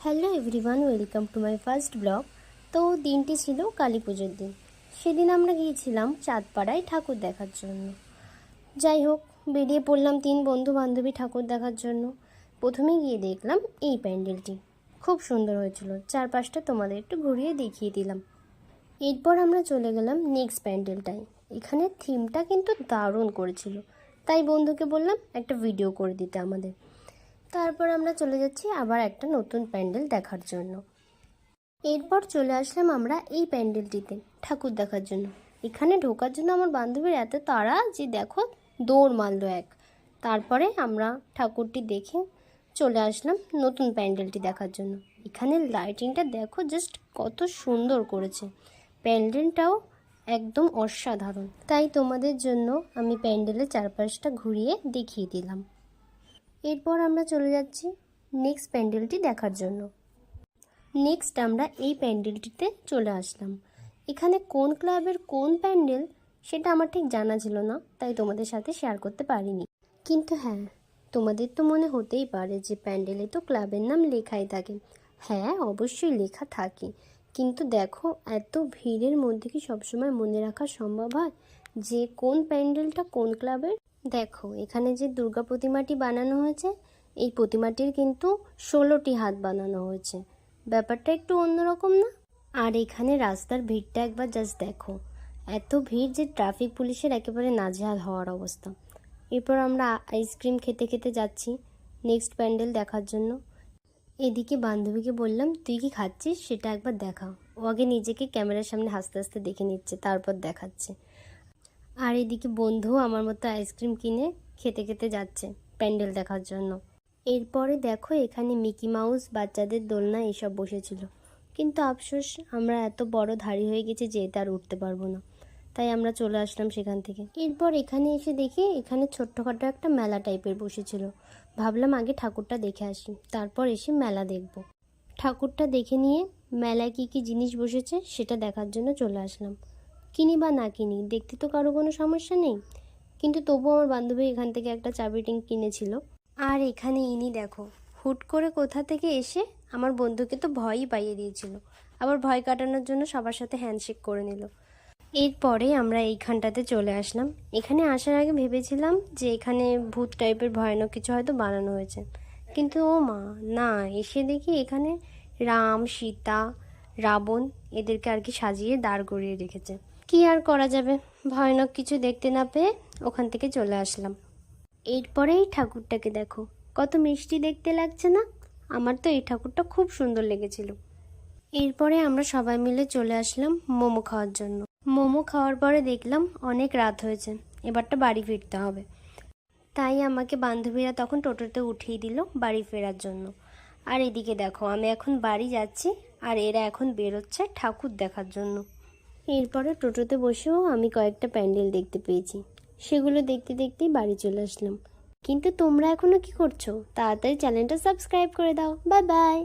Hello everyone, welcome to my first blog. তো দিনটি ছিল কালী পুজোর দিন। সেদিন আমরা গিয়েছিলাম চাঁদপাড়ায় ঠাকুর দেখার জন্য। যাই হোক, বেরিয়ে পড়লাম 3 বন্ধু বান্ধবী ঠাকুর দেখার জন্য। প্রথমে গিয়ে দেখলাম এই প্যান্ডেলটি খুব সুন্দর হয়েছিল। চারপাশটা তোমাদের একটু ঘুরিয়ে দেখিয়ে দিলাম। এরপর আমরা চলে গেলাম নেক্সট প্যান্ডেলটায়। এখানে থিমটা কিন্তু দারুণ করেছিল, তাই বন্ধুকে বললাম একটা ভিডিও করে দিতে আমাদের। তারপর আমরা চলে যাচ্ছি আবার একটা নতুন প্যান্ডেল দেখার জন্য। এরপর চলে আসলাম আমরা এই প্যান্ডেলটিতে ঠাকুর দেখার জন্য। এখানে ঢোকার জন্য আমার বান্ধবীর এত তাড়া যে দেখো দৌড় মারলো এক। তারপরে আমরা ঠাকুরটি দেখে চলে আসলাম নতুন প্যান্ডেলটি দেখার জন্য। এখানে লাইটিংটা দেখো জাস্ট কত সুন্দর করেছে। প্যান্ডেলটাও একদম অসাধারণ, তাই তোমাদের জন্য আমি প্যান্ডেলের চারপাশটা ঘুরিয়ে দেখিয়ে দিলাম। এরপর আমরা চলে যাচ্ছি নেক্সট প্যান্ডেলটি দেখার জন্য। নেক্সট আমরা এই প্যান্ডেলটিতে চলে আসলাম। এখানে কোন ক্লাবের কোন প্যান্ডেল সেটা আমার ঠিক জানা ছিল না, তাই তোমাদের সাথে শেয়ার করতে পারিনি। কিন্তু হ্যাঁ, তোমাদের তো মনে হতেই পারে যে প্যান্ডেলে তো ক্লাবের নাম লেখাই থাকে। হ্যাঁ, অবশ্যই লেখা থাকে, কিন্তু দেখো এত ভিড়ের মধ্যে কি সবসময় মনে রাখা সম্ভব হয় যে কোন প্যান্ডেলটা কোন ক্লাবের? দেখো এখানে যে দুর্গা প্রতিমাটি বানানো হয়েছে, এই প্রতিমাটির কিন্তু 16টি হাত বানানো হয়েছে। ব্যাপারটা একটু অন্যরকম না? আর এখানে রাস্তার ভিড়টা একবার জাস্ট দেখো, এত ভিড় যে ট্রাফিক পুলিশের একেবারে নাজেহাল হওয়ার অবস্থা। এরপর আমরা আইসক্রিম খেতে খেতে যাচ্ছি নেক্সট প্যান্ডেল দেখার জন্য। এদিকে বান্ধবীকে বললাম, তুই কি খাচ্ছিস সেটা একবার দেখা। ও আগে নিজেকে ক্যামেরার সামনে হাসতে হাসতে দেখে নিচ্ছে, তারপর দেখাচ্ছে। আর এদিকে বন্ধু আমার মতো আইসক্রিম কিনে খেতে খেতে যাচ্ছে প্যান্ডেল দেখার জন্য। এরপরে দেখো এখানে মিকি মাউস, বাচ্চাদের দোলনা এসব বসেছিল, কিন্তু আফসোস আমরা এত বড় ধাড়ি হয়ে গেছে যে এটা আর উঠতে পারবো না, তাই আমরা চলে আসলাম সেখান থেকে। এরপর এখানে এসে দেখি এখানে ছোট্টখাটো একটা মেলা টাইপের বসেছিল। ভাবলাম আগে ঠাকুরটা দেখে আসি, তারপর এসে মেলা দেখব। ঠাকুরটা দেখে নিয়ে মেলায় কী কী জিনিস বসেছে সেটা দেখার জন্য চলে আসলাম। কিনি বা না কিনি, দেখতে তো কারো কোনো সমস্যা নেই, কিন্তু তবুও আমার বান্ধবী এখান থেকে একটা চাবি রিং কিনেছিল। আর এখানে ইনি দেখো, হুট করে কোথা থেকে এসে আমার বন্ধুকে তো ভয়ই পাইয়ে দিয়েছিল, আবার ভয় কাটানোর জন্য সবার সাথে হ্যান্ডশেক করে নিল। এরপরে আমরা এইখানটাতে চলে আসলাম। এখানে আসার আগে ভেবেছিলাম যে এখানে ভূত টাইপের ভয়ানক কিছু হয়তো বানানো হয়েছে, কিন্তু ও মা না, এসে দেখি এখানে রাম, সীতা, রাবণ এদেরকে আর কি সাজিয়ে দাঁড় করিয়ে রেখেছে। কি আর করা যাবে, ভয়ানক কিছু দেখতে না পেয়ে ওখান থেকে চলে আসলাম। এরপরে এই ঠাকুরটাকে দেখো, কত মিষ্টি দেখতে লাগছে না? আমার তো এই ঠাকুরটা খুব সুন্দর লেগেছিল। এরপরে আমরা সবাই মিলে চলে আসলাম মোমো খাওয়ার জন্য। মোমো খাওয়ার পরে দেখলাম অনেক রাত হয়েছে, এবারটা বাড়ি ফিরতে হবে, তাই আমাকে বান্ধবীরা তখন টোটোতে উঠিয়ে দিল বাড়ি ফেরার জন্য। আর এদিকে দেখো আমি এখন বাড়ি যাচ্ছি, আর এরা এখন বেরোচ্ছে ঠাকুর দেখার জন্য। এরপরে টোটোতে বসেও আমি কয়েকটা প্যান্ডেল দেখতে পেয়েছি, সেগুলো দেখতে দেখতেই বাড়ি চলে আসলাম। কিন্তু তোমরা এখনো কি করছো? তাড়াতাড়ি চ্যানেলটা সাবস্ক্রাইব করে দাও। Bye bye.